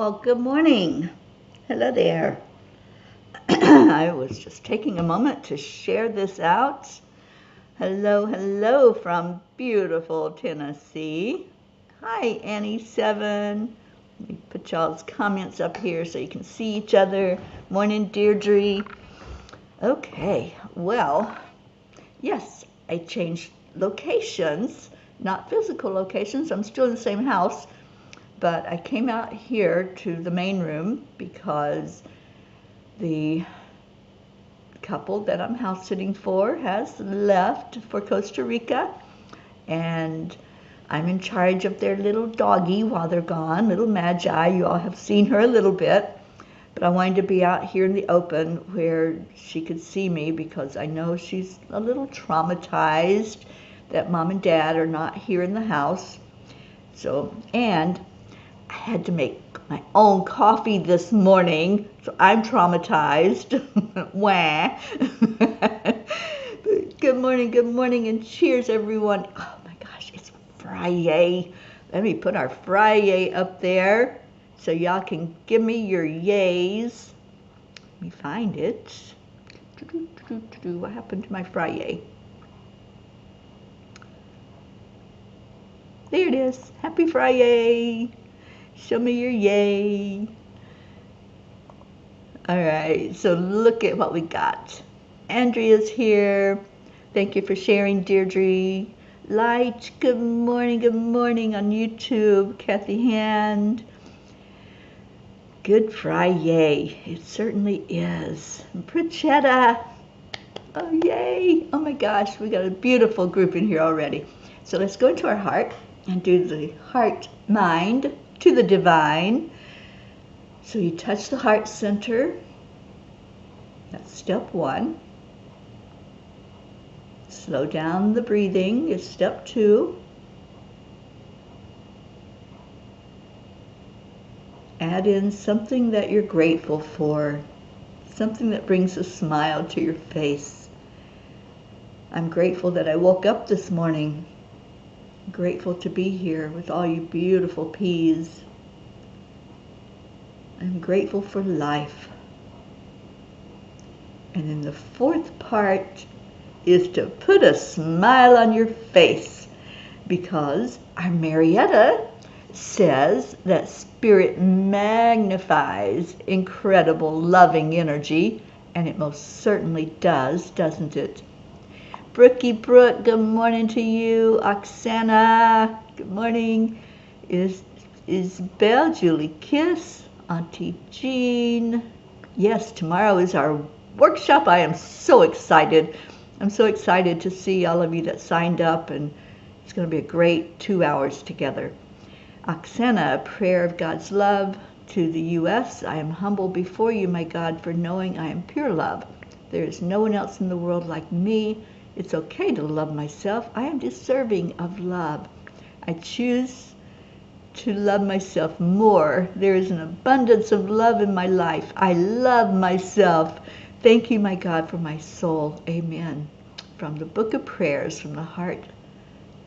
Well, good morning. Hello there. I was just taking a moment to share this out. Hello, hello from beautiful Tennessee. Hi, Annie7. Let me put y'all's comments up here so you can see each other. Morning, Deirdre. Okay, well, yes, I changed locations, not physical locations. I'm still in the same house. But I came out here to the main room because the couple that I'm house sitting for has left for Costa Rica, and I'm in charge of their little doggie while they're gone, little Magi. You all have seen her a little bit, but I wanted to be out here in the open where she could see me because I know she's a little traumatized that Mom and Dad are not here in the house. So, and I had to make my own coffee this morning, so I'm traumatized. Wah. Good morning, and cheers, everyone. Oh my gosh, it's Friday. Let me put our Friday up there so y'all can give me your yays. Let me find it. What happened to my Friday? There it is. Happy Friday. Show me your yay. All right, so look at what we got. Andrea's here. Thank you for sharing, Deirdre. Light, good morning on YouTube. Kathy Hand. Good Friday. It certainly is. Pritchetta. Oh, yay. Oh my gosh, we got a beautiful group in here already. So let's go into our heart and do the heart mind to the divine. So you touch the heart center. That's step one. Slow down the breathing is step two. Add in something that you're grateful for, something that brings a smile to your face. I'm grateful that I woke up this morning. Grateful to be here with all you beautiful peas. I'm grateful for life. And then the fourth part is to put a smile on your face, because our Marietta says that spirit magnifies incredible loving energy, and it most certainly does, doesn't it? Brookie Brooke, good morning to you. Oksana, good morning. Isabel, Julie Kiss, Auntie Jean. Yes, tomorrow is our workshop. I am so excited. I'm so excited to see all of you that signed up, and it's going to be a great 2 hours together. Oksana, a prayer of God's love to the U.S. I am humble before you, my God, for knowing I am pure love. There is no one else in the world like me. It's okay to love myself. I am deserving of love. I choose to love myself more. There is an abundance of love in my life. I love myself. Thank you, my God, for my soul. Amen. From the Book of Prayers from the Heart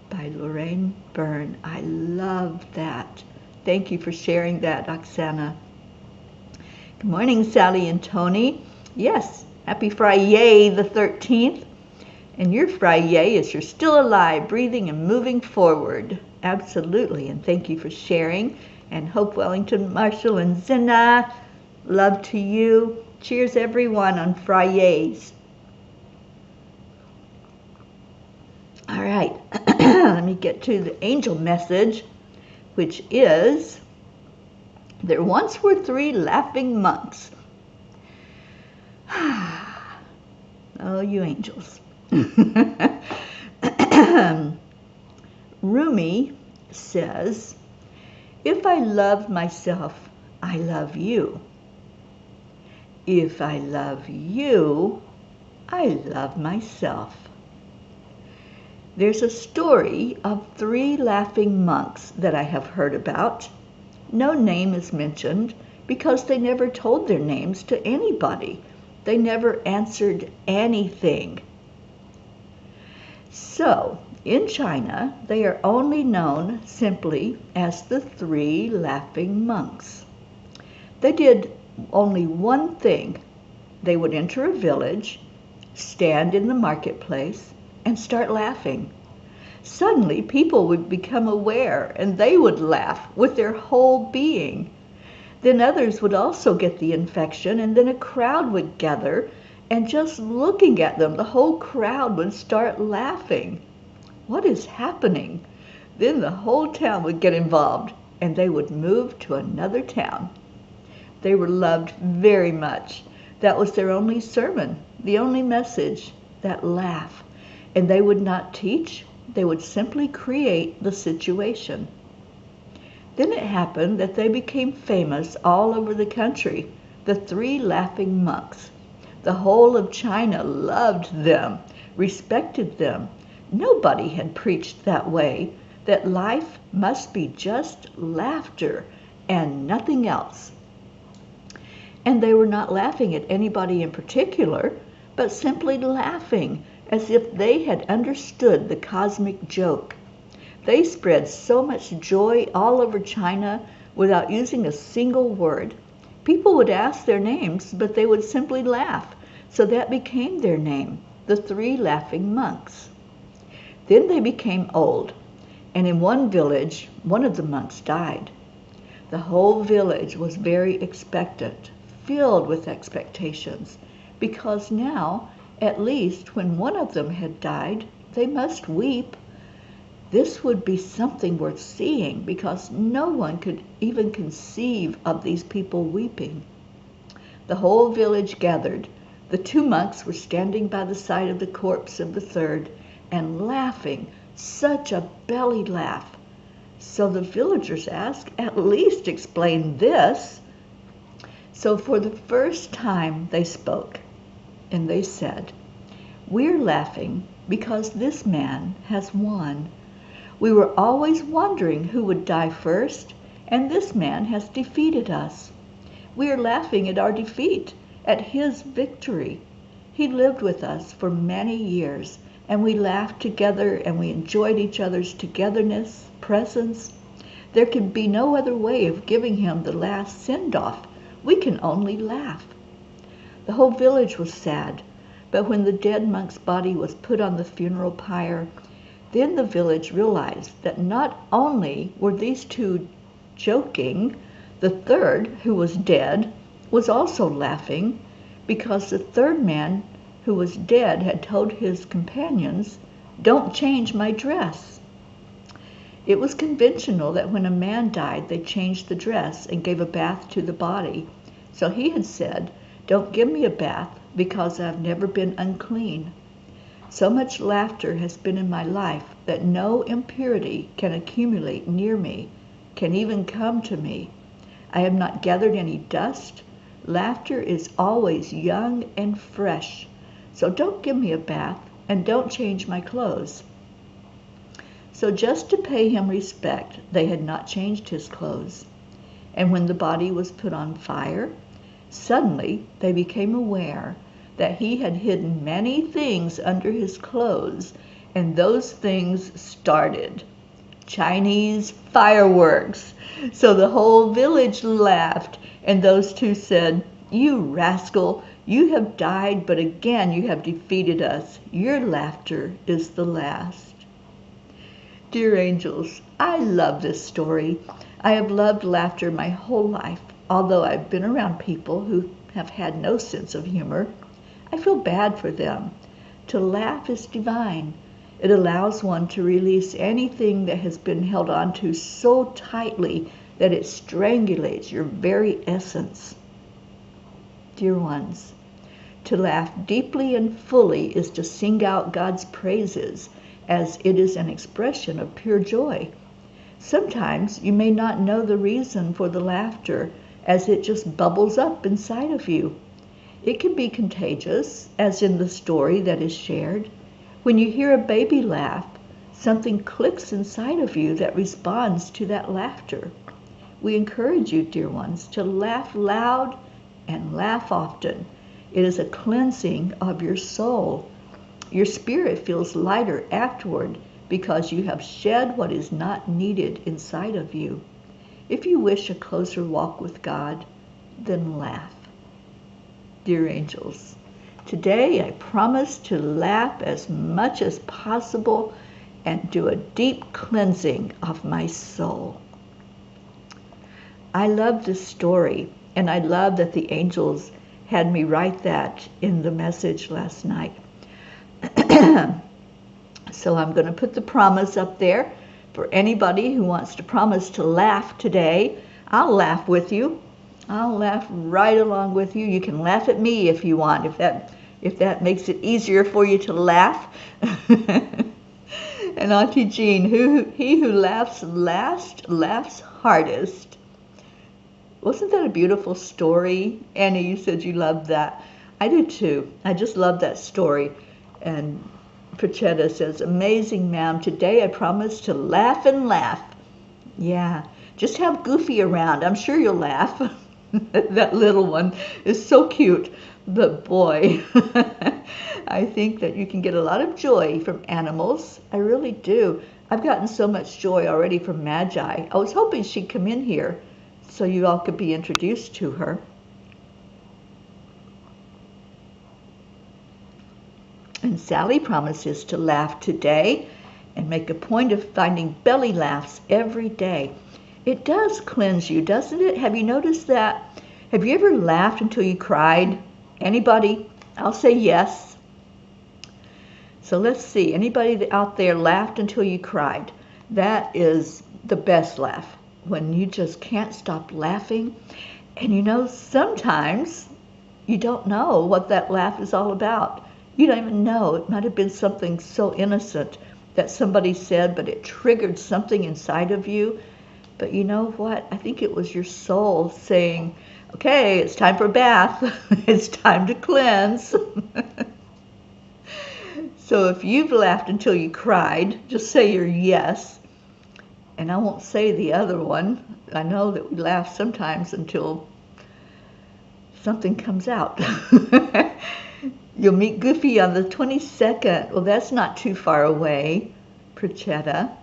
by Lorraine Byrne. I love that. Thank you for sharing that, Oksana. Good morning, Sally and Tony. Yes, happy Friday the 13th. And your Friday is you're still alive, breathing and moving forward. Absolutely. And thank you for sharing. And Hope Wellington, Marshall, and Zina, love to you. Cheers, everyone, on Fridays. All right. Let me get to the angel message, which is, there once were 3 laughing monks. Oh, you angels. Rumi says, if I love myself, I love you. If I love you, I love myself. There's a story of 3 laughing monks that I have heard about. No name is mentioned because they never told their names to anybody. They never answered anything. So, in China, they are only known simply as the 3 laughing monks. They did only one thing. They would enter a village, stand in the marketplace, and start laughing. Suddenly, people would become aware, and they would laugh with their whole being. Then others would also get the infection, and then a crowd would gather, and just looking at them, the whole crowd would start laughing. What is happening? Then the whole town would get involved, and they would move to another town. They were loved very much. That was their only sermon, the only message, that laugh. And they would not teach, they would simply create the situation. Then it happened that they became famous all over the country, the 3 laughing monks. The whole of China loved them, respected them. Nobody had preached that way, that life must be just laughter and nothing else. And they were not laughing at anybody in particular, but simply laughing as if they had understood the cosmic joke. They spread so much joy all over China without using a single word. People would ask their names, but they would simply laugh. So that became their name, the 3 laughing monks. Then they became old, and in one village, one of the monks died. The whole village was very expectant, filled with expectations, because now, at least when one of them had died, they must weep. This would be something worth seeing, because no one could even conceive of these people weeping. The whole village gathered. The 2 monks were standing by the side of the corpse of the 3rd and laughing, such a belly laugh. So the villagers asked, "At least explain this." So for the first time they spoke, and they said, "We're laughing because this man has won. We were always wondering who would die first, and this man has defeated us. We are laughing at our defeat, at his victory. He lived with us for many years, and we laughed together, and we enjoyed each other's togetherness, presence. There can be no other way of giving him the last send-off. We can only laugh." The whole village was sad, but when the dead monk's body was put on the funeral pyre, then the village realized that not only were these 2 joking, the 3rd, who was dead, was also laughing, because the 3rd man who was dead had told his companions, "Don't change my dress." It was conventional that when a man died, they changed the dress and gave a bath to the body. So he had said, "Don't give me a bath, because I've never been unclean. So much laughter has been in my life that no impurity can accumulate near me, can even come to me. I have not gathered any dust. Laughter is always young and fresh. So don't give me a bath, and don't change my clothes." So just to pay him respect, they had not changed his clothes. And when the body was put on fire, suddenly they became aware that he had hidden many things under his clothes, and those things started Chinese fireworks. So the whole village laughed, and those 2 said, "You rascal, you have died, but again you have defeated us. Your laughter is the last." Dear angels, I love this story. I have loved laughter my whole life, although I've been around people who have had no sense of humor. I feel bad for them. To laugh is divine. It allows one to release anything that has been held on to so tightly that it strangulates your very essence. Dear ones, to laugh deeply and fully is to sing out God's praises, as it is an expression of pure joy. Sometimes you may not know the reason for the laughter, as it just bubbles up inside of you. It can be contagious, as in the story that is shared. When you hear a baby laugh, something clicks inside of you that responds to that laughter. We encourage you, dear ones, to laugh loud and laugh often. It is a cleansing of your soul. Your spirit feels lighter afterward because you have shed what is not needed inside of you. If you wish a closer walk with God, then laugh. Dear angels, today I promise to laugh as much as possible and do a deep cleansing of my soul. I love this story, and I love that the angels had me write that in the message last night. So I'm going to put the promise up there for anybody who wants to promise to laugh today. I'll laugh with you. I'll laugh right along with you. You can laugh at me if you want, if that makes it easier for you to laugh. And Auntie Jean, he who laughs last laughs hardest. Wasn't that a beautiful story? Annie, you said you loved that. I do too. I just love that story. And Pachetta says, amazing, ma'am. Today I promise to laugh and laugh. Yeah, just have Goofy around. I'm sure you'll laugh. That little one is so cute. But boy, I think that you can get a lot of joy from animals. I really do. I've gotten so much joy already from Magi. I was hoping she'd come in here so you all could be introduced to her. And Sally promises to laugh today and make a point of finding belly laughs every day. It does cleanse you, doesn't it? Have you noticed that? Have you ever laughed until you cried? Anybody? I'll say yes. So let's see. Anybody out there laughed until you cried? That is the best laugh, when you just can't stop laughing. And you know, sometimes you don't know what that laugh is all about. You don't even know. It might have been something so innocent that somebody said, but it triggered something inside of you. But you know what? I think it was your soul saying, okay, it's time for a bath. It's time to cleanse. So if you've laughed until you cried, just say your yes. And I won't say the other one. I know that we laugh sometimes until something comes out. You'll meet Goofy on the 22nd. Well, that's not too far away, Prachetta.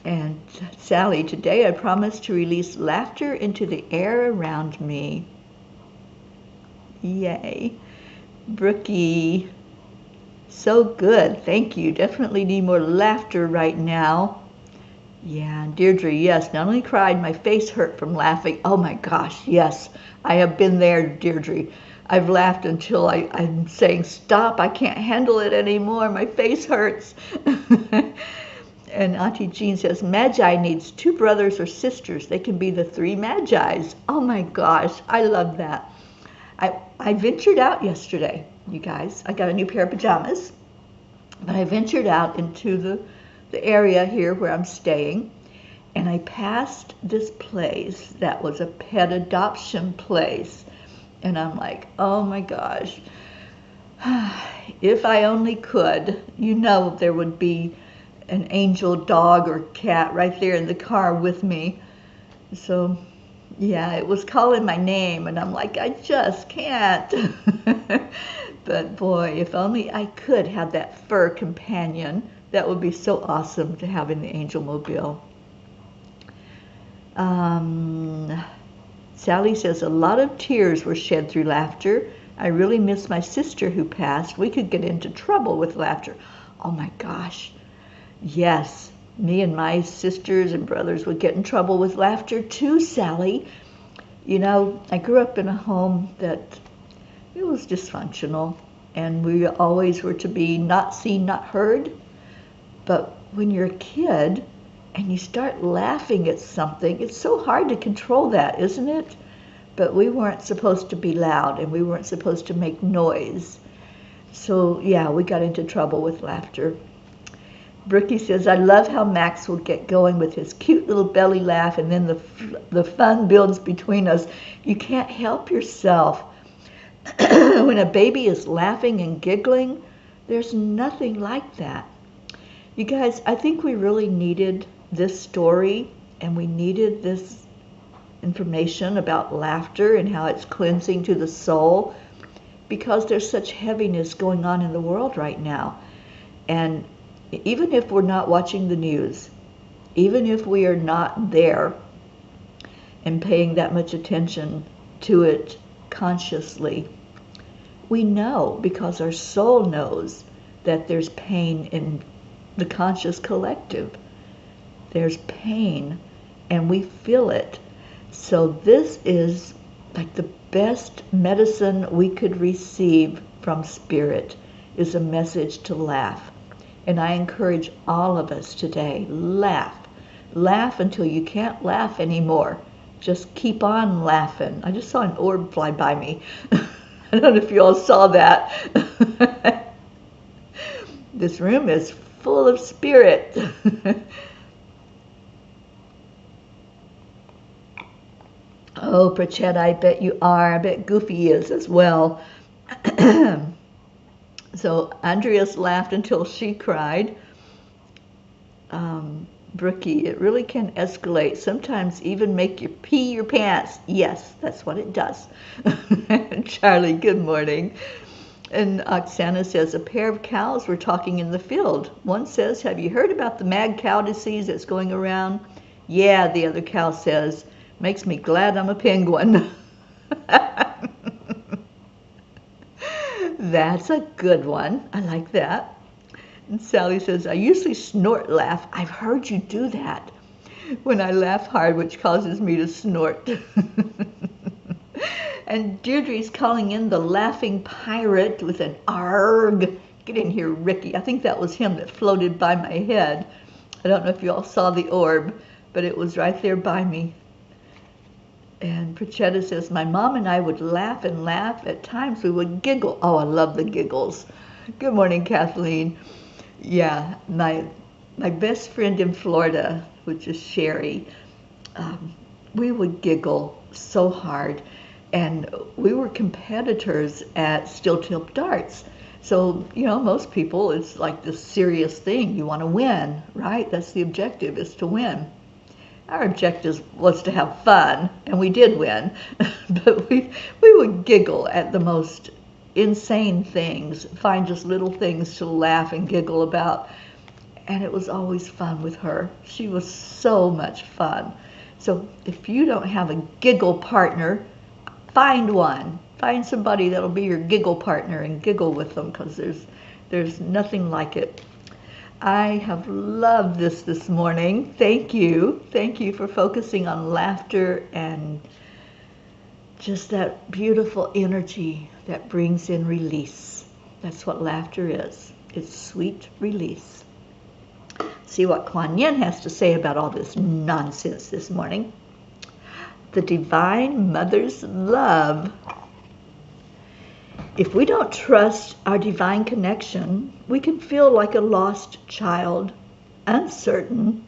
And Sally, today I promise to release laughter into the air around me. Yay. Brookie, so good. Thank you. Definitely need more laughter right now. Yeah, and Deirdre, yes, not only cried, my face hurt from laughing. Oh my gosh, yes. I have been there, Deirdre. I've laughed until I'm saying, stop, I can't handle it anymore. My face hurts. And Auntie Jean says, Magi needs 2 brothers or sisters. They can be the 3 Magis. Oh my gosh, I love that. I ventured out yesterday, you guys. I got a new pair of pajamas. But I ventured out into the area here where I'm staying. And I passed this place that was a pet adoption place. And I'm like, oh my gosh, if I only could, you know, there would be an angel dog or cat right there in the car with me. So, yeah, it was calling my name, and I'm like, I just can't. But boy, if only I could have that fur companion. That would be so awesome to have in the Angel Mobile. Sally says, a lot of tears were shed through laughter. I really miss my sister who passed. We could get into trouble with laughter. Oh my gosh. Yes, me and my sisters and brothers would get in trouble with laughter too, Sally. You know, I grew up in a home that it was dysfunctional, and we always were to be not seen, not heard. But when you're a kid, and you start laughing at something, it's so hard to control that, isn't it? But we weren't supposed to be loud, and we weren't supposed to make noise. So yeah, we got into trouble with laughter. Brookie says, I love how Max will get going with his cute little belly laugh, and then the fun builds between us. You can't help yourself. When a baby is laughing and giggling, there's nothing like that. You guys, I think we really needed this story, and we needed this information about laughter and how it's cleansing to the soul, because there's such heaviness going on in the world right now. And even if we're not watching the news, even if we are not there, and paying that much attention to it consciously. We know, because our soul knows, that there's pain in the conscious collective. There's pain, and we feel it. So this is like the best medicine we could receive from Spirit, is a message to laugh. And I encourage all of us today, laugh. Laugh until you can't laugh anymore. Just keep on laughing. I just saw an orb fly by me. I don't know if you all saw that. This room is full of spirit. Oh, Pratchett, I bet you are. I bet Goofy is as well. So Andreas laughed until she cried. Brookie, it really can escalate. Sometimes even make you pee your pants. Yes, that's what it does. Charlie, good morning. And Oksana says, a pair of cows were talking in the field. One says, have you heard about the mad cow disease that's going around? Yeah, the other cow says, makes me glad I'm a penguin. That's a good one. I like that. And Sally says, I usually snort laugh. I've heard you do that when I laugh hard, which causes me to snort. And Deirdre's calling in the laughing pirate with an arg. Get in here, Ricky. I think that was him that floated by my head. I don't know if you all saw the orb, but it was right there by me. And Pratchetta says, my mom and I would laugh and laugh. At times we would giggle. Oh, I love the giggles. Good morning, Kathleen. Yeah, my best friend in Florida, which is Sherry, we would giggle so hard. And we were competitors at steel tip darts. So, you know, most people, it's like this serious thing. You want to win, right? That's the objective, is to win. Our objective was to have fun, and we did win. But we would giggle at the most insane things, find just little things to laugh and giggle about. And it was always fun with her. She was so much fun. So if you don't have a giggle partner, find one. Find somebody that'll be your giggle partner and giggle with them, because there's nothing like it. I have loved this morning. Thank you. Thank you for focusing on laughter and just that beautiful energy that brings in release. That's what laughter is. It's sweet release. See what Kuan Yin has to say about all this nonsense this morning. The Divine Mother's love. If we don't trust our divine connection, we can feel like a lost child, uncertain,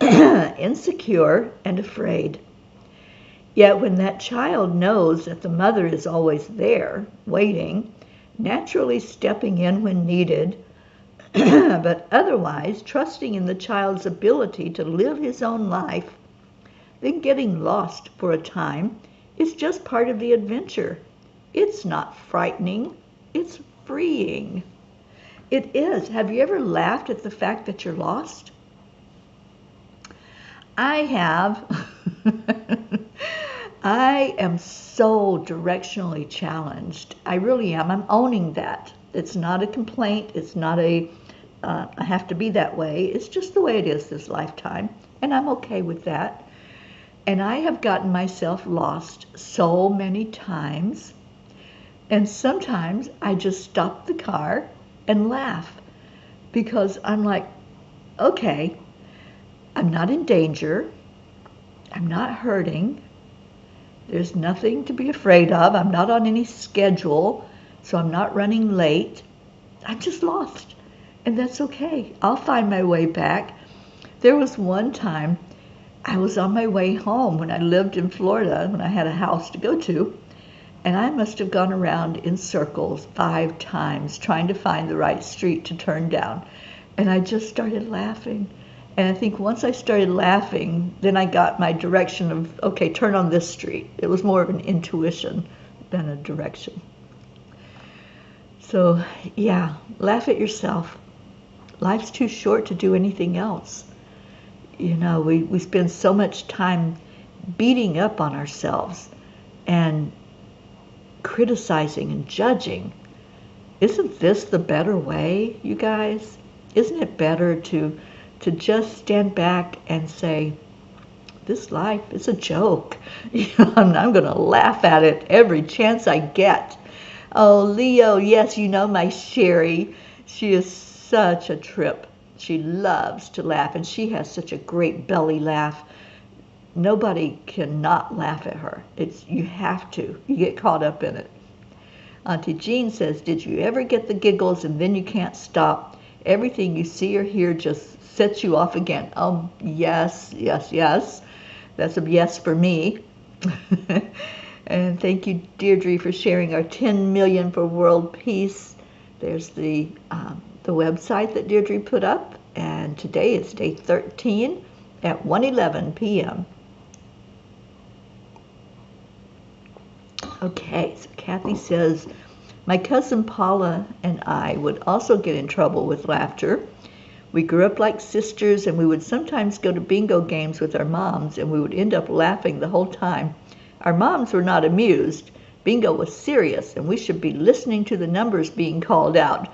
insecure, and afraid. Yet when that child knows that the mother is always there, waiting, naturally stepping in when needed, but otherwise trusting in the child's ability to live his own life, then getting lost for a time is just part of the adventure. It's not frightening, it's freeing. It is. Have you ever laughed at the fact that you're lost? I have. I am so directionally challenged. I really am. I'm owning that. It's not a complaint. It's not I have to be that way. It's just the way it is this lifetime. And I'm okay with that. And I have gotten myself lost so many times. And sometimes I just stop the car and laugh, because I'm like, okay, I'm not in danger. I'm not hurting. There's nothing to be afraid of. I'm not on any schedule, so I'm not running late. I'm just lost, and that's okay. I'll find my way back. There was one time I was on my way home when I lived in Florida, when I had a house to go to, and I must have gone around in circles 5 times trying to find the right street to turn down. And I just started laughing. And I think once I started laughing, then I got my direction of, okay, turn on this street. It was more of an intuition than a direction. So, yeah, laugh at yourself. Life's too short to do anything else. You know, we spend so much time beating up on ourselves and criticizing and judging. Isn't this the better way, you guys? Isn't it better to just stand back and say, this life is a joke. I'm going to laugh at it every chance I get. Oh, Leo, yes, you know my Sherry. She is such a trip. She loves to laugh, and she has such a great belly laugh. Nobody cannot laugh at her. You have to. You get caught up in it. Auntie Jean says, did you ever get the giggles and then you can't stop? Everything you see or hear just sets you off again. Yes, yes, yes. That's a yes for me. And thank you, Deirdre, for sharing our 10 million for world peace. There's the website that Deirdre put up, and today is day 13 at 1:11 p.m. Okay, so Kathy says, my cousin Paula and I would also get in trouble with laughter. We grew up like sisters, and we would sometimes go to bingo games with our moms, and we would end up laughing the whole time. Our moms were not amused. Bingo was serious, and we should be listening to the numbers being called out.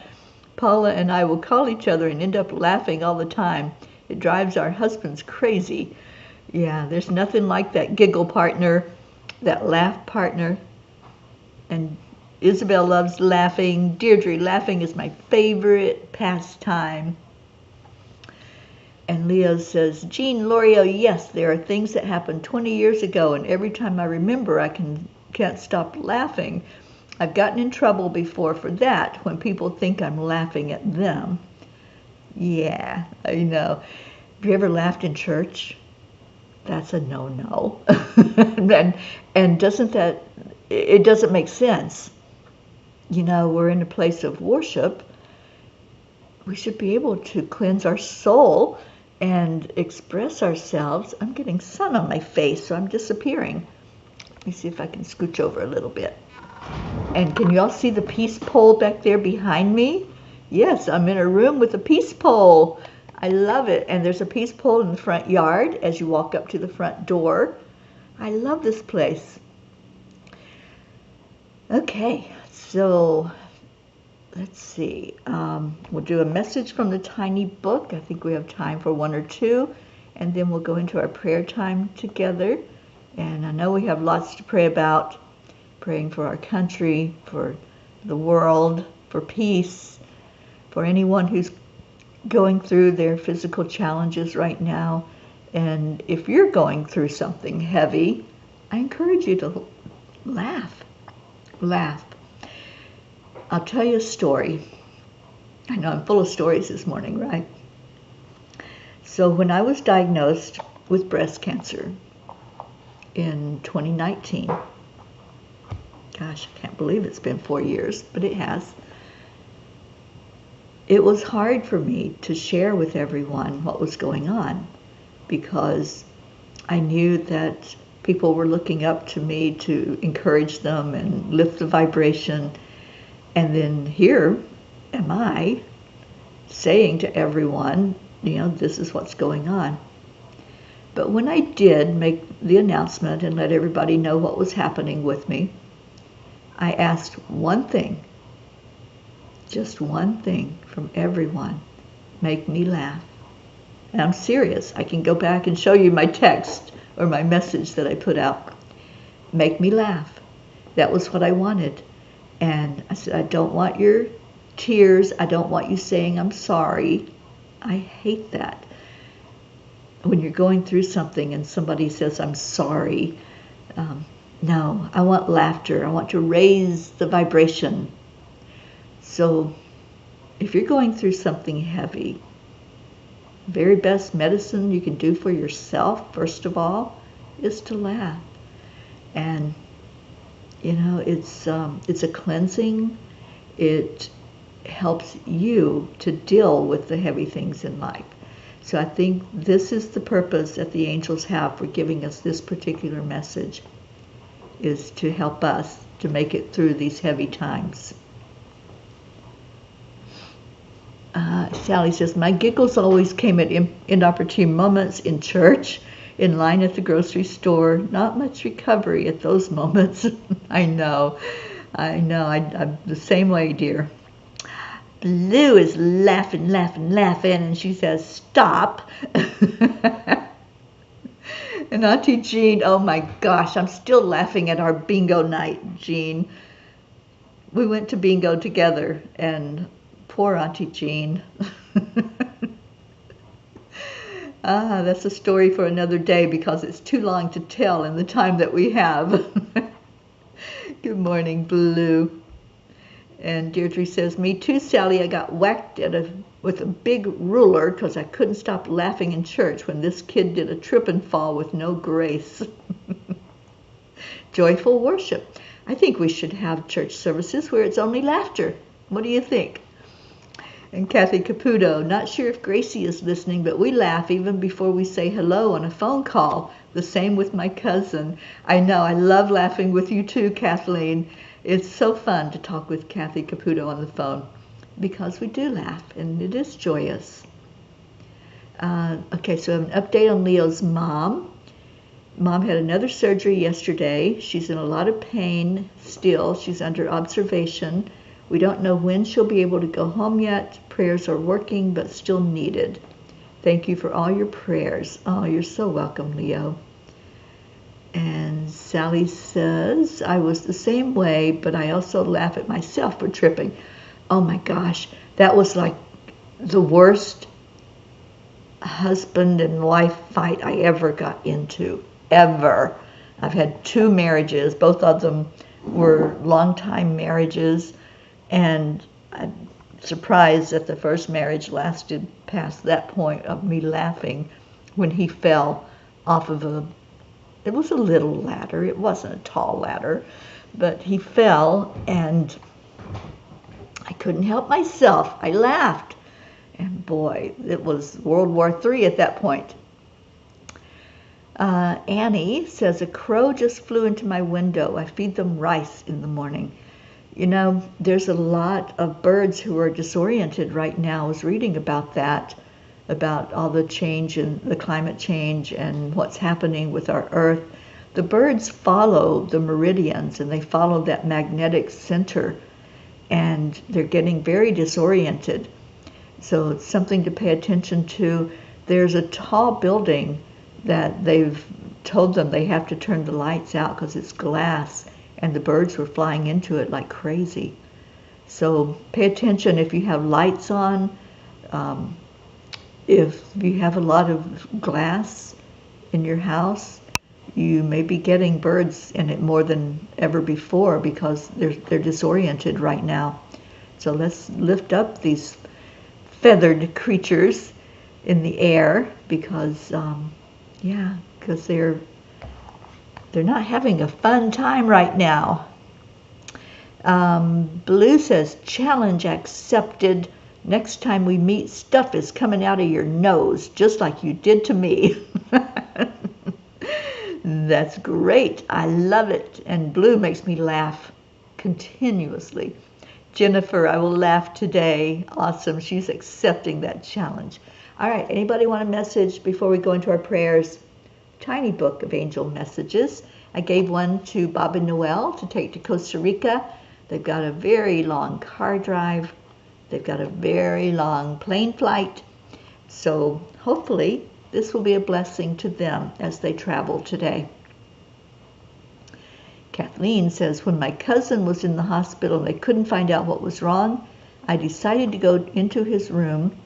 Paula and I will call each other and end up laughing all the time. It drives our husbands crazy. Yeah, there's nothing like that giggle partner, that laugh partner. And Isabel loves laughing. Deirdre, laughing is my favorite pastime. And Leo says, Jean Lorio, yes, there are things that happened 20 years ago, and every time I remember, I can't stop laughing. I've gotten in trouble before for that, when people think I'm laughing at them. Yeah, I know. Have you ever laughed in church? That's a no-no. and doesn't that, it doesn't make sense. You know, we're in a place of worship. We should be able to cleanse our soul and express ourselves. I'm getting sun on my face, so I'm disappearing. Let me see if I can scooch over a little bit. And can you all see the peace pole back there behind me? Yes, I'm in a room with a peace pole. I love it. And there's a peace pole in the front yard as you walk up to the front door. I love this place. Okay, so let's see. We'll do a message from the tiny book. I think we have time for one or two. And then we'll go into our prayer time together. And I know we have lots to pray about. Praying for our country, for the world, for peace, for anyone who's going through their physical challenges right now. And if you're going through something heavy, I encourage you to laugh. Laugh. I'll tell you a story. I know I'm full of stories this morning, right? So when I was diagnosed with breast cancer in 2019, gosh, I can't believe it's been 4 years, but it has. It was hard for me to share with everyone what was going on because I knew that people were looking up to me to encourage them and lift the vibration. And then here am I saying to everyone, you know, this is what's going on. But when I did make the announcement and let everybody know what was happening with me, I asked one thing, just one thing from everyone, make me laugh. And I'm serious. I can go back and show you my text or my message that I put out. Make me laugh. That was what I wanted. And I said, I don't want your tears. I don't want you saying I'm sorry. I hate that. When you're going through something and somebody says I'm sorry, no, I want laughter. I want to raise the vibration. So if you're going through something heavy, the very best medicine you can do for yourself, first of all, is to laugh. And, you know, it's a cleansing. It helps you to deal with the heavy things in life. So I think this is the purpose that the angels have for giving us this particular message, is to help us to make it through these heavy times. Sally says, my giggles always came at inopportune moments in church. in line at the grocery store. Not much recovery at those moments. I know. I'm the same way, dear. Blue is laughing, and she says, stop. And Auntie Jean, oh my gosh, I'm still laughing at our bingo night, Jean. We went to bingo together, and poor Auntie Jean. That's a story for another day because it's too long to tell in the time that we have. Good morning, Blue. And Deirdre says, me too, Sally. I got whacked with a big ruler because I couldn't stop laughing in church when this kid did a trip and fall with no grace. Joyful worship. I think we should have church services where it's only laughter. What do you think? And Kathy Caputo, not sure if Gracie is listening, but we laugh even before we say hello on a phone call. The same with my cousin. I know, I love laughing with you too, Kathleen. It's so fun to talk with Kathy Caputo on the phone because we do laugh and it is joyous. Okay, so I have an update on Leo's mom. Mom had another surgery yesterday. She's in a lot of pain still. She's under observation. We don't know when she'll be able to go home yet. Prayers are working, but still needed. Thank you for all your prayers. Oh, you're so welcome, Leo. And Sally says, I was the same way, but I also laugh at myself for tripping. Oh my gosh, that was like the worst husband and wife fight I ever got into, ever. I've had 2 marriages. Both of them were long-time marriages, and I'm surprised that the first marriage lasted past that point of me laughing when he fell off of it was a little ladder. It wasn't a tall ladder, but he fell, and I couldn't help myself. I laughed. And boy, it was World War III at that point. Annie says, a crow just flew into my window. I feed them rice in the morning. You know, there's a lot of birds who are disoriented right now. I was reading about that, about all the change in the climate change and what's happening with our Earth. The birds follow the meridians and they follow that magnetic center, and they're getting very disoriented. So it's something to pay attention to. There's a tall building that they've told them they have to turn the lights out because it's glass, and the birds were flying into it like crazy. So pay attention if you have lights on. If you have a lot of glass in your house, you may be getting birds in it more than ever before because they're disoriented right now. So let's lift up these feathered creatures in the air because, because they're not having a fun time right now. Blue says, challenge accepted. Next time we meet, stuff is coming out of your nose, just like you did to me. That's great. I love it. And Blue makes me laugh continuously. Jennifer, I will laugh today. Awesome. She's accepting that challenge. All right. Anybody want a message before we go into our prayers? Tiny book of angel messages. I gave one to Bob and Noel to take to Costa Rica. They've got a very long car drive. They've got a very long plane flight. So hopefully this will be a blessing to them as they travel today. Kathleen says, when my cousin was in the hospital and they couldn't find out what was wrong, I decided to go into his room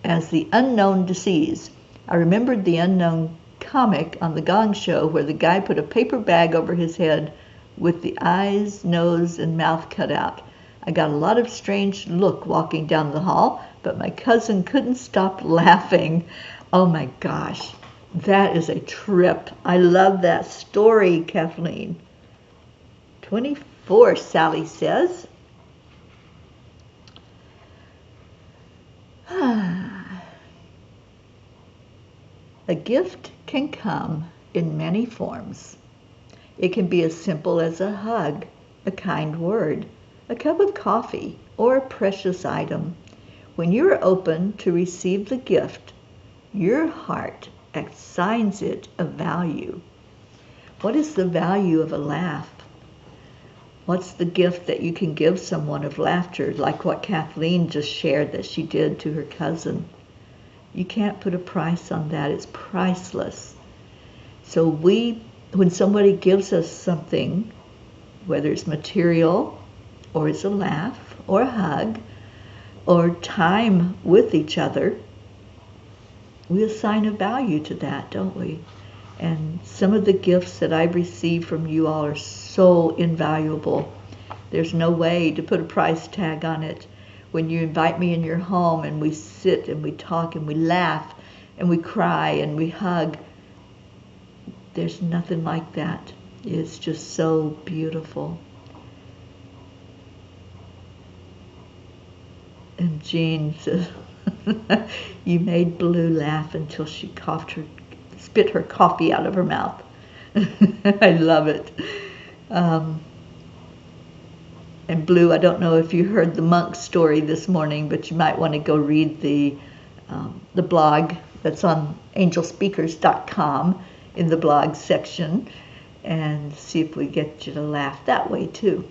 as the unknown disease. I remembered the unknown comic on the Gong Show where the guy put a paper bag over his head with the eyes, nose, and mouth cut out. I got a lot of strange look walking down the hall, but my cousin couldn't stop laughing. Oh my gosh, that is a trip. I love that story, Kathleen. 24, Sally says. A gift can come in many forms. It can be as simple as a hug, a kind word, a cup of coffee, or a precious item. When you are open to receive the gift, your heart assigns it a value. What is the value of a laugh? What's the gift that you can give someone of laughter, like what Kathleen just shared that she did to her cousin? You can't put a price on that. It's priceless. So when somebody gives us something, whether it's material, or it's a laugh, or a hug, or time with each other, we assign a value to that, don't we? And some of the gifts that I've received from you all are so invaluable. There's no way to put a price tag on it. When you invite me in your home and we sit and we talk and we laugh and we cry and we hug, there's nothing like that. It's just so beautiful. And Jean says, you made Blue laugh until she spit her coffee out of her mouth. I love it. And Blue, I don't know if you heard the monk story this morning, but you might want to go read the blog that's on angelspeakers.com in the blog section and see if we get you to laugh that way too.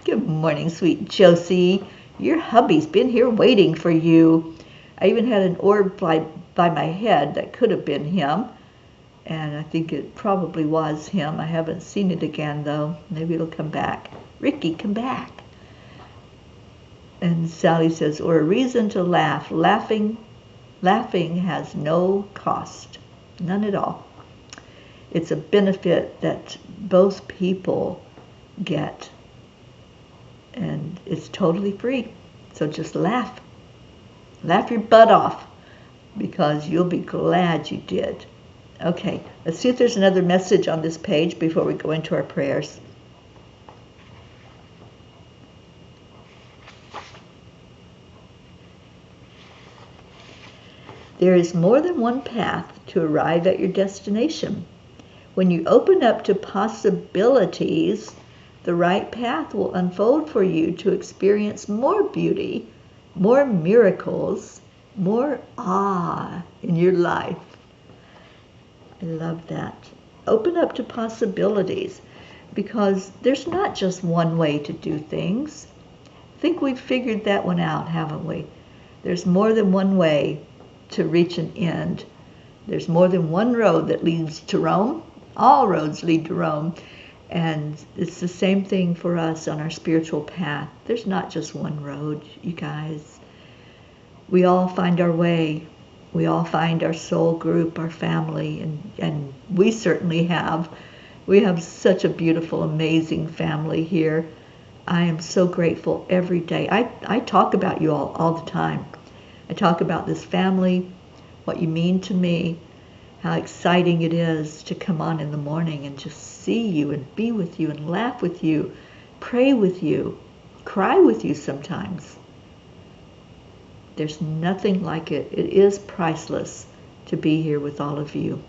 Good morning, sweet Josie. Your hubby's been here waiting for you. I even had an orb fly by my head that could have been him, and I think it probably was him. I haven't seen it again though. Maybe it'll come back. Ricky, come back. And Sally says, or a reason to laugh. Laughing has no cost, none at all. It's a benefit that both people get, and it's totally free. So just laugh. Laugh your butt off, because you'll be glad you did. Okay, let's see if there's another message on this page before we go into our prayers. There is more than one path to arrive at your destination. When you open up to possibilities, the right path will unfold for you to experience more beauty, more miracles, more awe in your life. I love that. Open up to possibilities, because there's not just one way to do things. I think we've figured that one out, haven't we? There's more than one way to reach an end. There's more than one road that leads to Rome. All roads lead to Rome. And it's the same thing for us on our spiritual path. There's not just one road, you guys. We all find our way. We all find our soul group, our family, and we certainly have. We have such a beautiful, amazing family here. I am so grateful every day. I talk about you all the time. I talk about this family, what you mean to me, how exciting it is to come on in the morning and just see you and be with you and laugh with you, pray with you, cry with you sometimes. There's nothing like it. It is priceless to be here with all of you.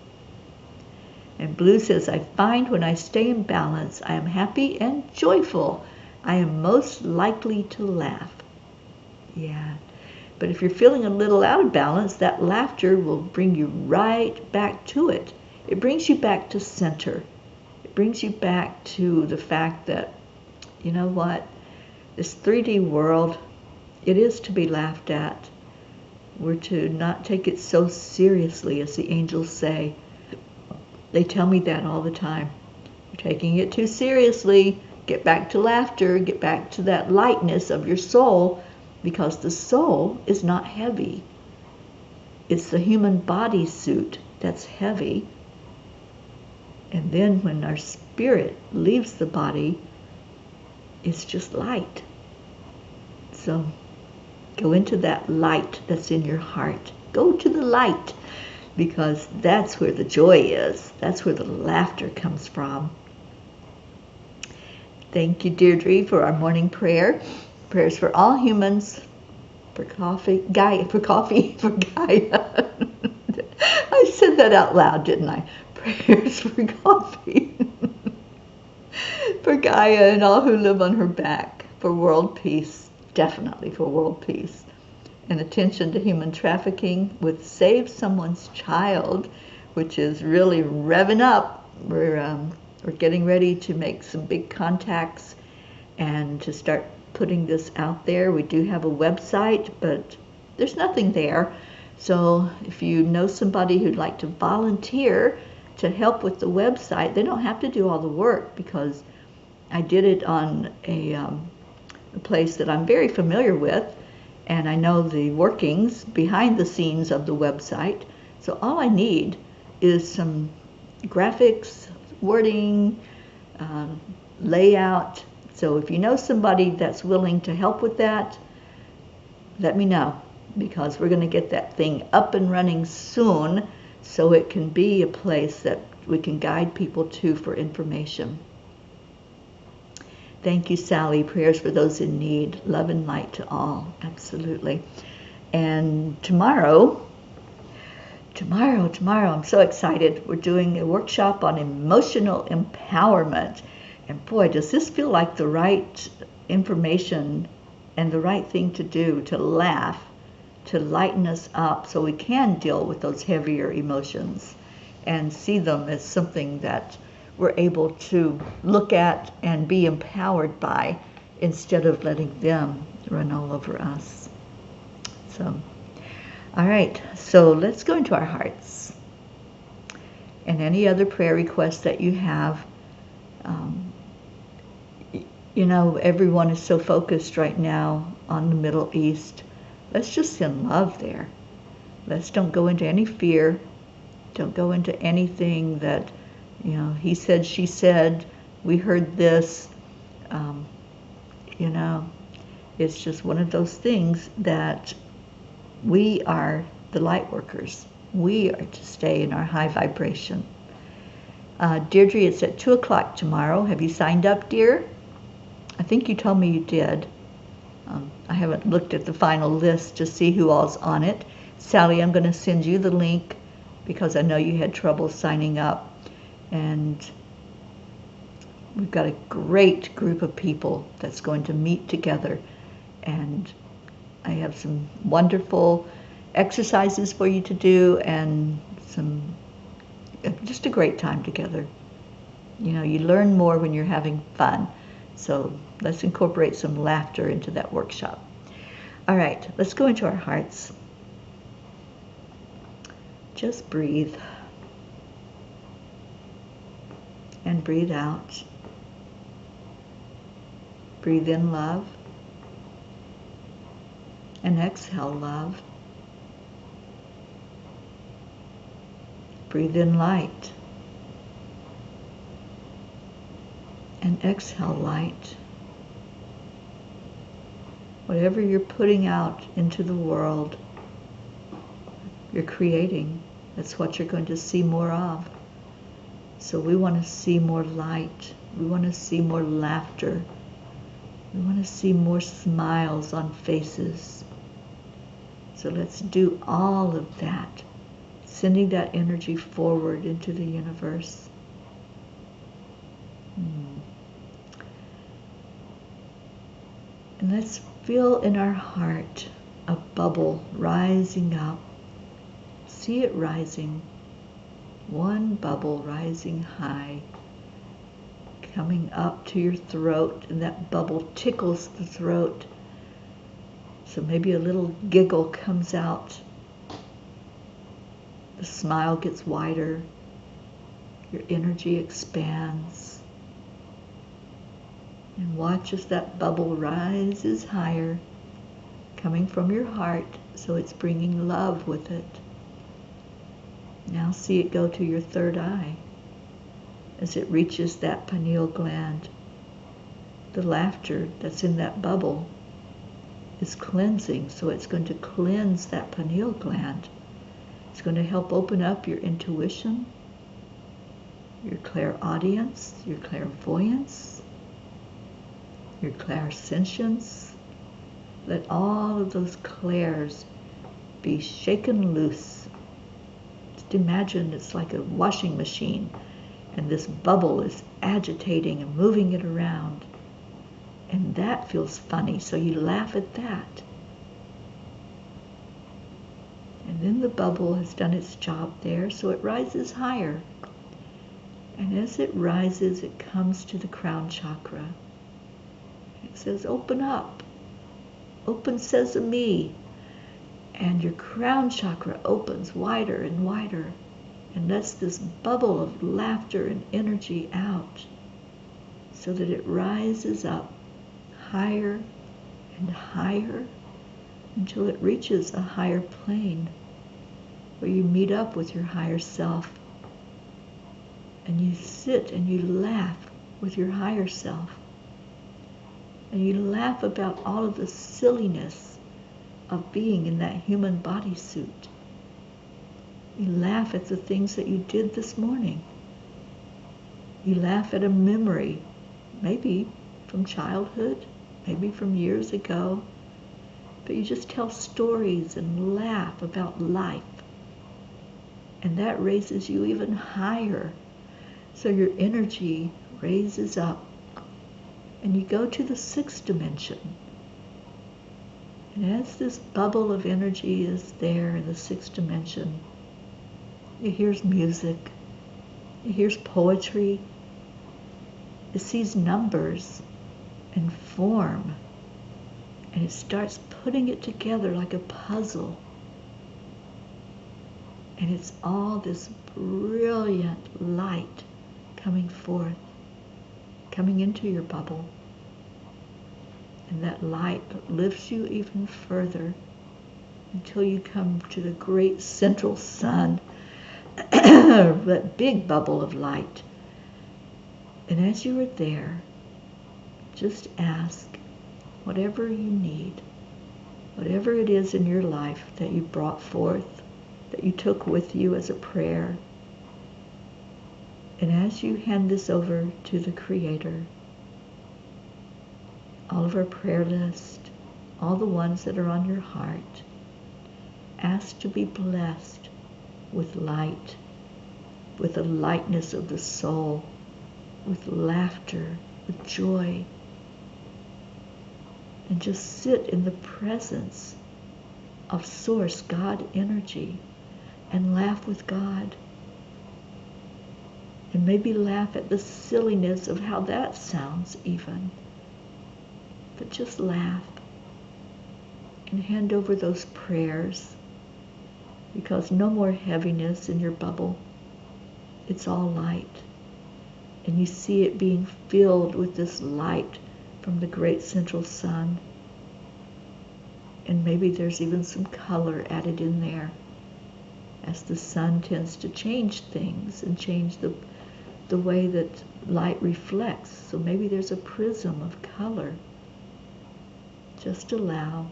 And Blue says, I find when I stay in balance, I am happy and joyful. I am most likely to laugh. Yeah. But if you're feeling a little out of balance, that laughter will bring you right back to it. It brings you back to center. It brings you back to the fact that, you know what, this 3D world, it is to be laughed at. We're to not take it so seriously, as the angels say. They tell me that all the time. You're taking it too seriously. Get back to laughter. Get back to that lightness of your soul, because the soul is not heavy. It's the human body suit that's heavy. And then when our spirit leaves the body, it's just light. So go into that light that's in your heart. Go to the light, because that's where the joy is. That's where the laughter comes from. Thank you, Deirdre, for our morning prayer. Prayers for all humans, for coffee, for Gaia. I said that out loud, didn't I? Prayers for coffee. For Gaia and all who live on her back. For world peace, definitely for world peace. And attention to human trafficking with Save Someone's Child, which is really revving up. We're getting ready to make some big contacts and to start putting this out there. We do have a website, but there's nothing there. So if you know somebody who'd like to volunteer to help with the website, they don't have to do all the work, because I did it on a place that I'm very familiar with, and I know the workings behind the scenes of the website. So all I need is some graphics, wording, layout. So if you know somebody that's willing to help with that, let me know, because we're going to get that thing up and running soon, so it can be a place that we can guide people to for information. Thank you, Sally. Prayers for those in need. Love and light to all. Absolutely. And tomorrow, I'm so excited. We're doing a workshop on emotional empowerment. And boy, does this feel like the right information and the right thing to do, to laugh, to lighten us up so we can deal with those heavier emotions and see them as something that we're able to look at and be empowered by, instead of letting them run all over us. So, all right, so let's go into our hearts. And any other prayer requests that you have. You know, everyone is so focused right now on the Middle East. Let's just send love there. Let's don't go into any fear. Don't go into anything that, you know, he said, she said, we heard this. You know, it's just one of those things that we are the light workers. We are to stay in our high vibration. Deirdre, it's at 2 o'clock tomorrow. Have you signed up, dear? I think you told me you did. I haven't looked at the final list to see who all's on it. Sally, I'm going to send you the link, because I know you had trouble signing up. And we've got a great group of people that's going to meet together. And I have some wonderful exercises for you to do, and just a great time together. You know, you learn more when you're having fun. So let's incorporate some laughter into that workshop. All right, let's go into our hearts. Just breathe. And breathe out. Breathe in love. And exhale love. Breathe in light. And exhale light. Whatever you're putting out into the world, you're creating. That's what you're going to see more of. So we want to see more light. We want to see more laughter. We want to see more smiles on faces. So let's do all of that, sending that energy forward into the universe. And let's feel in our heart a bubble rising up. See it rising. One bubble rising high, coming up to your throat, and that bubble tickles the throat. So maybe a little giggle comes out. The smile gets wider. Your energy expands. And watch as that bubble rises higher, coming from your heart, so it's bringing love with it. Now see it go to your third eye as it reaches that pineal gland. The laughter that's in that bubble is cleansing, so it's going to cleanse that pineal gland. It's going to help open up your intuition, your clairaudience, your clairvoyance, your clairsentience. Let all of those clairs be shaken loose. Just imagine it's like a washing machine, and this bubble is agitating and moving it around. And that feels funny, so you laugh at that. And then the bubble has done its job there, so it rises higher. And as it rises, it comes to the crown chakra. It says, open up. Open sesame. And your crown chakra opens wider and wider and lets this bubble of laughter and energy out so that it rises up higher and higher until it reaches a higher plane where you meet up with your higher self and you sit and you laugh with your higher self and you laugh about all of the silliness of being in that human bodysuit. You laugh at the things that you did this morning. You laugh at a memory, maybe from childhood, maybe from years ago, but you just tell stories and laugh about life. And that raises you even higher. So your energy raises up and you go to the sixth dimension. And as this bubble of energy is there in the sixth dimension, it hears music, it hears poetry, it sees numbers and form, and it starts putting it together like a puzzle. And it's all this brilliant light coming forth, coming into your bubble. And that light lifts you even further until you come to the great central sun, that big bubble of light. And as you are there, just ask whatever you need, whatever it is in your life that you brought forth, that you took with you as a prayer. And as you hand this over to the Creator, all of our prayer list, all the ones that are on your heart, ask to be blessed with light, with the lightness of the soul, with laughter, with joy. And just sit in the presence of Source, God energy, and laugh with God. And maybe laugh at the silliness of how that sounds even. But just laugh and hand over those prayers, because no more heaviness in your bubble. It's all light. And you see it being filled with this light from the great central sun. And maybe there's even some color added in there, as the sun tends to change things and change the way that light reflects. So maybe there's a prism of color. Just allow.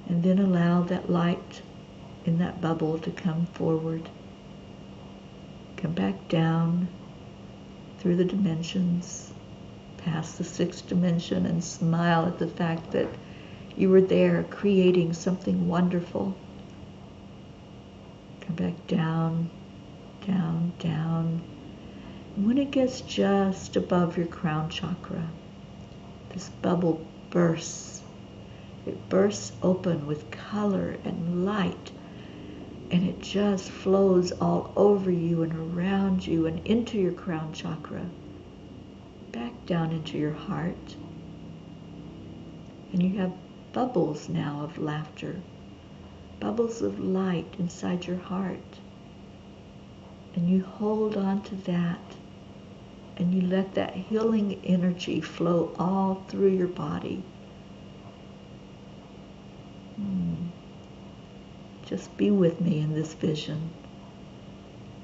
And then allow that light in that bubble to come forward. Come back down through the dimensions, past the sixth dimension, and smile at the fact that you were there creating something wonderful. Come back down, down, down. And when it gets just above your crown chakra, this bubble bursts. It bursts open with color and light, and it just flows all over you and around you and into your crown chakra, back down into your heart. And you have bubbles now of laughter, bubbles of light inside your heart. And you hold on to that, and you let that healing energy flow all through your body. Just be with me in this vision.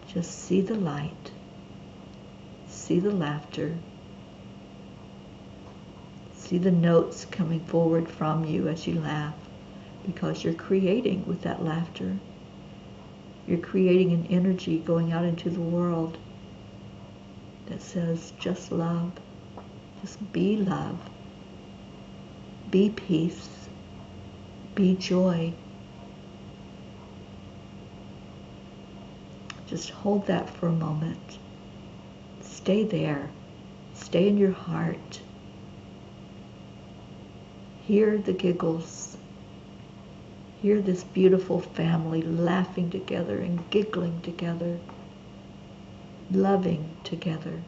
Just see the light. See the laughter. See the notes coming forward from you as you laugh, because you're creating with that laughter. You're creating an energy going out into the world that says, just love. Just be love. Be peace. Be joy. Just hold that for a moment. Stay there. Stay in your heart. Hear the giggles. Hear this beautiful family laughing together and giggling together, loving together.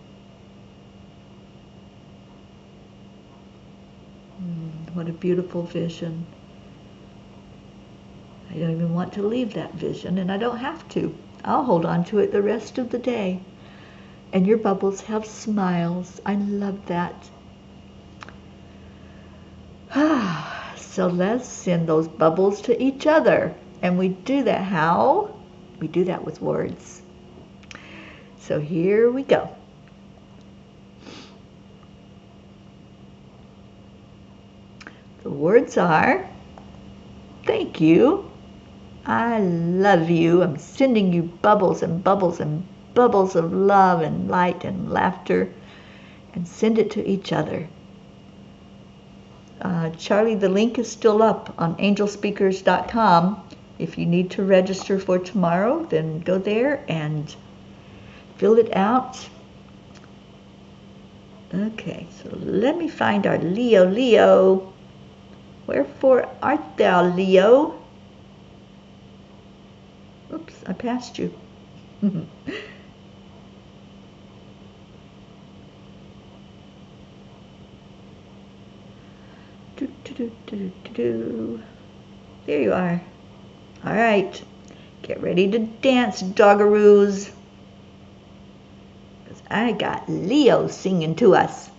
What a beautiful vision. I don't even want to leave that vision, and I don't have to. I'll hold on to it the rest of the day. And your bubbles have smiles. I love that. So let's send those bubbles to each other. And we do that how? We do that with words. So here we go. The words are, thank you, I love you. I'm sending you bubbles and bubbles and bubbles of love and light and laughter, and send it to each other. Charlie, the link is still up on angelspeakers.com. If you need to register for tomorrow, then go there and fill it out. Okay, so let me find our Leo. Leo, wherefore art thou, Leo? Oops, I passed you. There you are. All right, get ready to dance, doggaroos. Because I got Leo singing to us.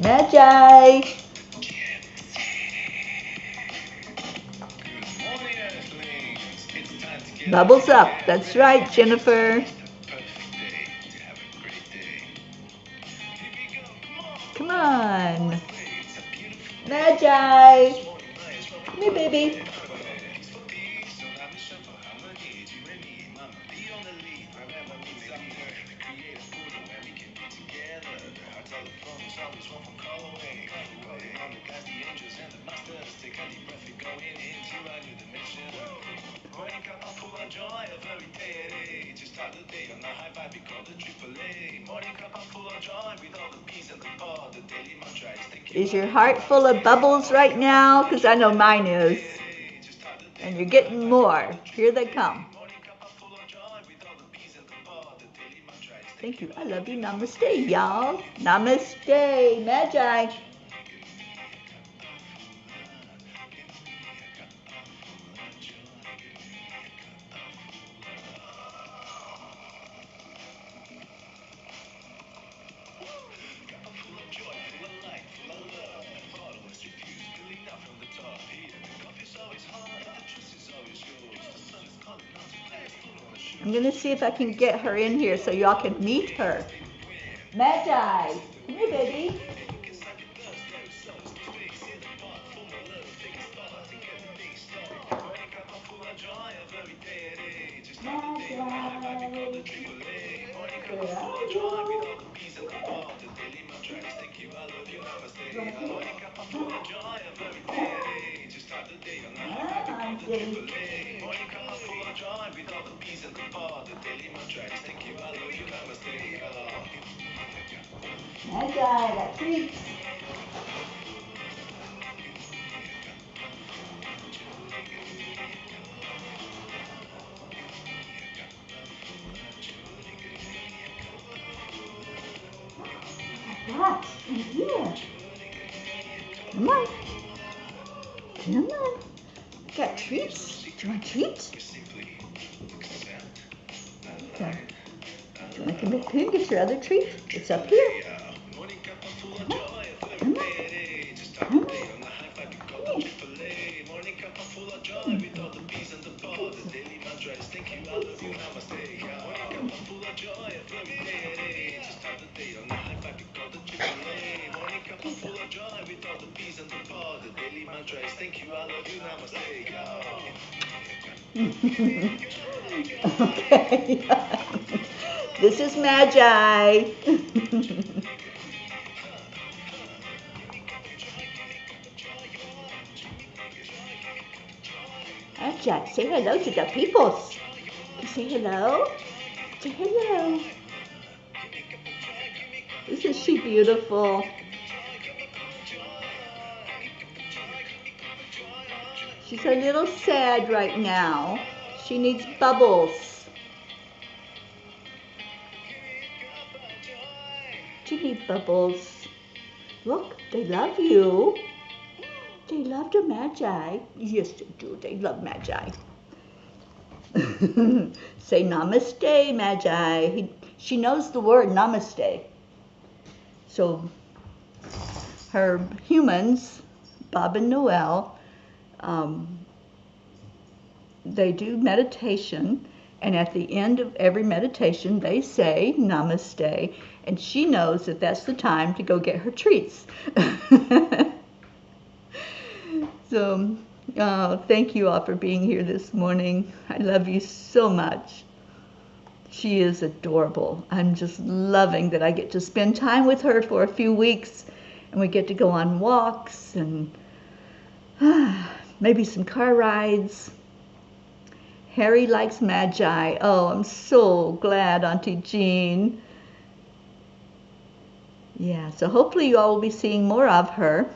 Magi. Bubbles up. That's right, Jennifer. Come on. Magi. Come here, baby. Morning Cuppa Joy, a very day. Just start the day on a high vibe, we call the AAA. Morning Cuppa Joy, with all the bees and the pod, the daily mantra is your heart full of bubbles right now? Because I know mine is. And you're getting more. Here they come. Thank you. I love you. Namaste, y'all. Namaste, Magi. I'm going to see if I can get her in here so y'all can meet her. Magi, come here, baby. Magi, I got treats. What? In here. Come on. Come on. I got treats. Do you want treats? Okay. Do you want to come here and get your other treat? It's up here. Come on. Come on. Come on. Okay. This is Magi. Magi, say hello to the peoples. Say hello. Say hello. Isn't she beautiful? She's a little sad right now. She needs bubbles. She needs bubbles. Look, they love you. They love the Magi. Yes, they do. They love Magi. Say namaste, Magi. She knows the word namaste. So her humans, Bob and Noel, they do meditation, and at the end of every meditation they say namaste, and she knows that that's the time to go get her treats. So thank you all for being here this morning. I love you so much. She is adorable. I'm just loving that I get to spend time with her for a few weeks, and we get to go on walks and maybe some car rides. Harry likes Magi. Oh, I'm so glad, Auntie Jean. Yeah, so hopefully you all will be seeing more of her.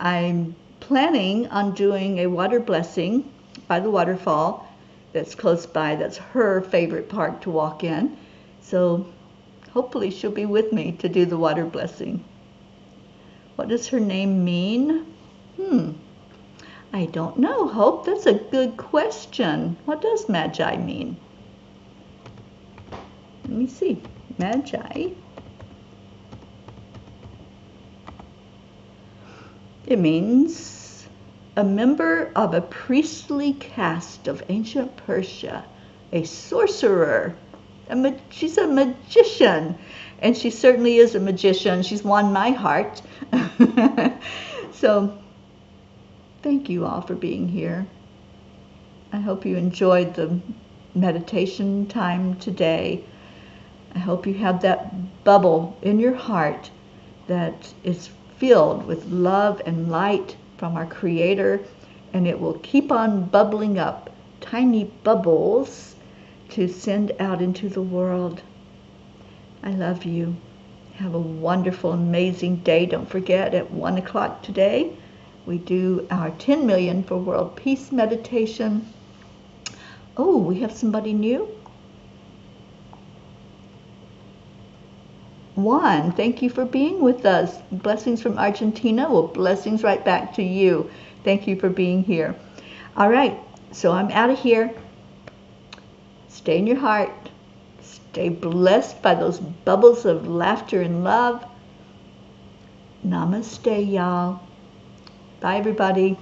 I'm planning on doing a water blessing by the waterfall that's close by. That's her favorite park to walk in. So hopefully she'll be with me to do the water blessing. What does her name mean? I don't know, Hope. That's a good question. What does Magi mean? Let me see. Magi. It means a member of a priestly caste of ancient Persia, a sorcerer. She's a magician, and she certainly is a magician. She's won my heart. So thank you all for being here. I hope you enjoyed the meditation time today. I hope you have that bubble in your heart that is filled with love and light from our Creator, and it will keep on bubbling up, tiny bubbles to send out into the world. I love you. Have a wonderful, amazing day. Don't forget, at 1 o'clock today, we do our 10 million for world peace meditation. Oh, we have somebody new? Juan, thank you for being with us. Blessings from Argentina. Well, blessings right back to you. Thank you for being here. All right, so I'm out of here. Stay in your heart. Stay blessed by those bubbles of laughter and love. Namaste, y'all. Bye, everybody.